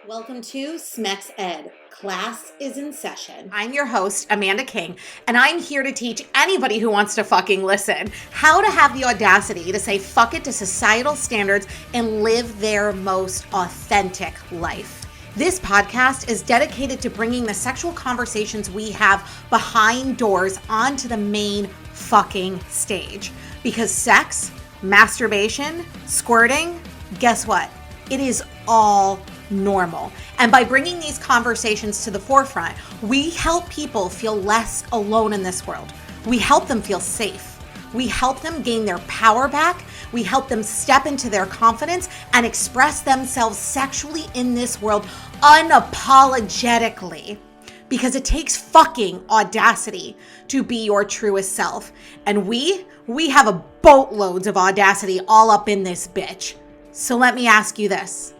Welcome to Smex Ed. Class is in session. I'm your host, Amanda King, and I'm here to teach anybody who wants to fucking listen how to have the audacity to say fuck it to societal standards and live their most authentic life. This podcast is dedicated to bringing the sexual conversations we have behind doors onto the main fucking stage. Because sex, masturbation, squirting, guess what? It is all normal. And by bringing these conversations to the forefront, we help people feel less alone in this world. We help them feel safe. We help them gain their power back. We help them step into their confidence and express themselves sexually in this world unapologetically. Because it takes fucking audacity to be your truest self. And we have a boatloads of audacity all up in this bitch. So let me ask you this.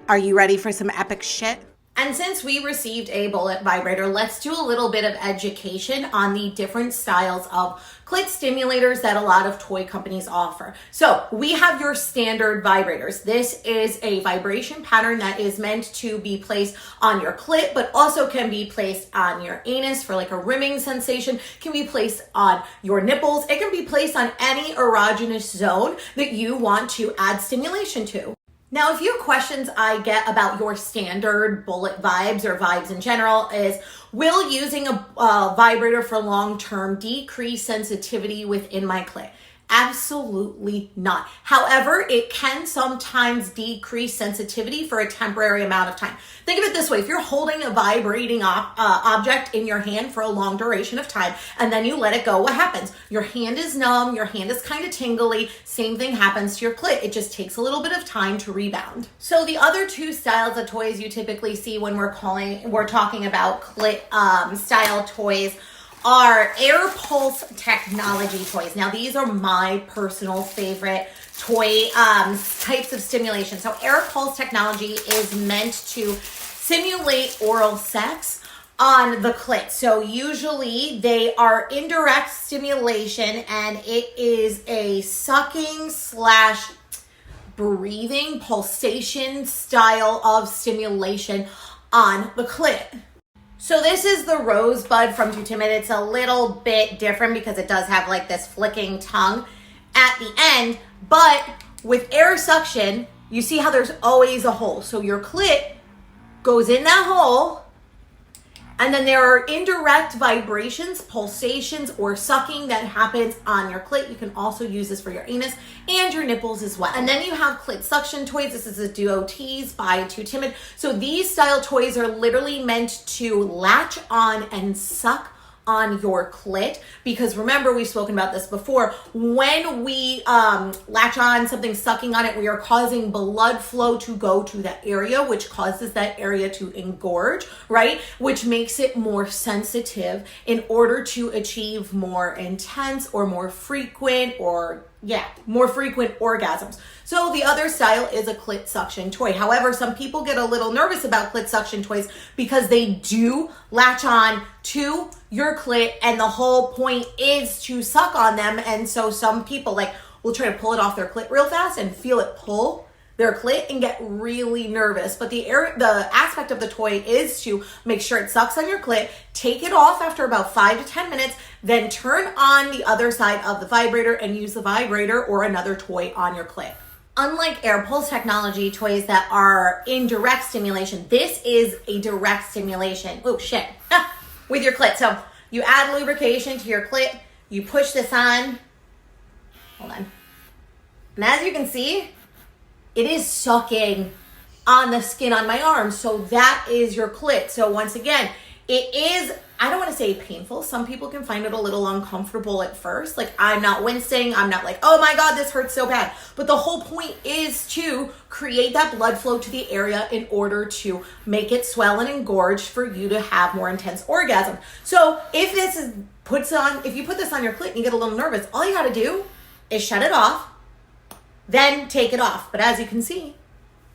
Are you ready for some epic shit? And since we received a bullet vibrator, let's do a little bit of education on the different styles of clit stimulators that a lot of toy companies offer. So we have your standard vibrators. This is a vibration pattern that is meant to be placed on your clit, but also can be placed on your anus for like a rimming sensation, can be placed on your nipples. It can be placed on any erogenous zone that you want to add stimulation to. Now, a few questions I get about your standard bullet vibes or vibes in general is, will using a vibrator for long-term decrease sensitivity within my clit? Absolutely not. However, it can sometimes decrease sensitivity for a temporary amount of time. Think of it this way. If you're holding a vibrating object in your hand for a long duration of time and then you let it go, what happens? Your hand is numb, your hand is kind of tingly. Same thing happens to your clit. It just takes a little bit of time to rebound. So the other two styles of toys you typically see when we're talking about clit style toys are air pulse technology toys. Now, these are my personal favorite toy types of stimulation. So air pulse technology is meant to simulate oral sex on the clit. So usually they are indirect stimulation, and it is a sucking / breathing pulsation style of stimulation on the clit. So this is the Rosebud from Too Timid. It's a little bit different because it does have like this flicking tongue at the end, but with air suction, you see how there's always a hole. So your clit goes in that hole, and then there are indirect vibrations, pulsations, or sucking that happens on your clit. You can also use this for your anus and your nipples as well. And then you have clit suction toys. This is a Duo Tease by Too Timid. So these style toys are literally meant to latch on and suck on your clit, because remember, we've spoken about this before. When we latch on something, sucking on it, we are causing blood flow to go to that area, which causes that area to engorge, right? Which makes it more sensitive in order to achieve more intense or more frequent orgasms. So the other style is a clit suction toy. However, some people get a little nervous about clit suction toys because they do latch on to your clit, and the whole point is to suck on them. And so some people will try to pull it off their clit real fast and feel it pull their clit and get really nervous. But the aspect of the toy is to make sure it sucks on your clit, take it off after about 5 to 10 minutes, then turn on the other side of the vibrator and use the vibrator or another toy on your clit. Unlike air pulse technology toys that are indirect stimulation, this is a direct stimulation. Oh shit. With your clit. So you add lubrication to your clit, you push this on. Hold on. And as you can see, it is sucking on the skin on my arm. So that is your clit. So once again, it is, I don't want to say painful. Some people can find it a little uncomfortable at first. Like, I'm not wincing. I'm not like, oh my God, this hurts so bad. But the whole point is to create that blood flow to the area in order to make it swell and engorge for you to have more intense orgasm. So if you put this on your clit and you get a little nervous, all you got to do is shut it off, then take it off. But as you can see,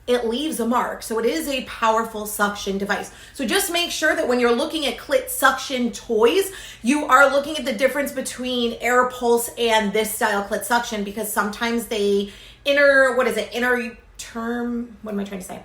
it leaves a mark. So it is a powerful suction device. So just make sure that when you're looking at clit suction toys, you are looking at the difference between air pulse and this style clit suction, because sometimes they what am I trying to say?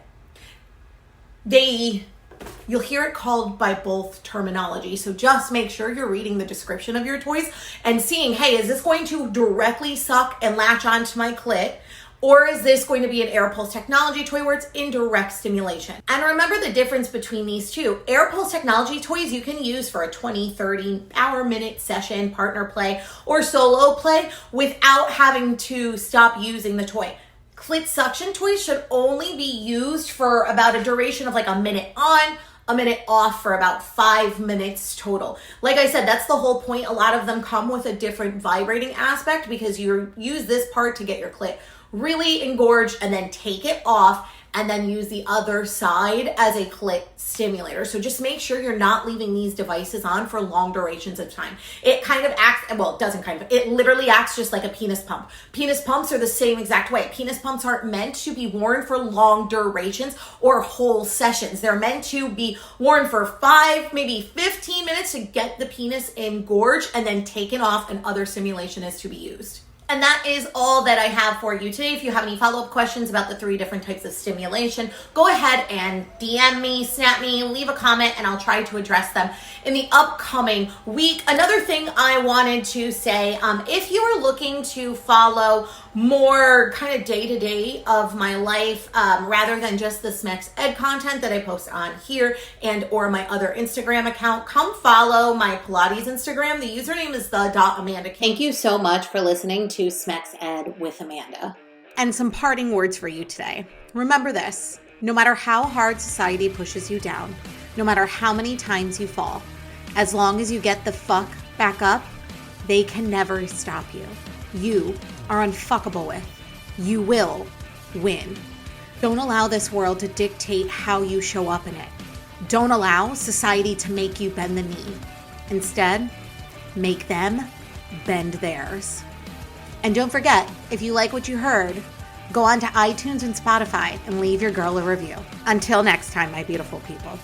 you'll hear it called by both terminology. So just make sure you're reading the description of your toys and seeing, hey, is this going to directly suck and latch onto my clit? Or is this going to be an air pulse technology toy where it's indirect stimulation? And remember the difference between these two. Air pulse technology toys you can use for a 20, 30 hour minute session, partner play, or solo play without having to stop using the toy. Clit suction toys should only be used for about a duration of like a minute on, a minute off for about 5 minutes total. Like I said, that's the whole point. A lot of them come with a different vibrating aspect because you use this part to get your clit really engorged and then take it off and then use the other side as a clit stimulator. So just make sure you're not leaving these devices on for long durations of time. It kind of acts, well, it doesn't kind of, it literally acts just like a penis pump. Penis pumps are the same exact way. Penis pumps aren't meant to be worn for long durations or whole sessions. They're meant to be worn for 5, maybe 15 minutes to get the penis engorged and then taken off, and other stimulation is to be used. And that is all that I have for you today. If you have any follow-up questions about the 3 different types of stimulation, go ahead and DM me, snap me, leave a comment, and I'll try to address them in the upcoming week. Another thing I wanted to say, if you are looking to follow more kind of day-to-day of my life, rather than just the Smex Ed content that I post on here and or my other Instagram account, come follow my Pilates Instagram. The username is the.AmandaKing. Thank you so much for listening to Smex Ed with Amanda. And some parting words for you today. Remember this: no matter how hard society pushes you down, no matter how many times you fall, as long as you get the fuck back up, they can never stop you. You are unfuckable with. You will win. Don't allow this world to dictate how you show up in it. Don't allow society to make you bend the knee. Instead, make them bend theirs. And don't forget, if you like what you heard, go on to iTunes and Spotify and leave your girl a review. Until next time, my beautiful people.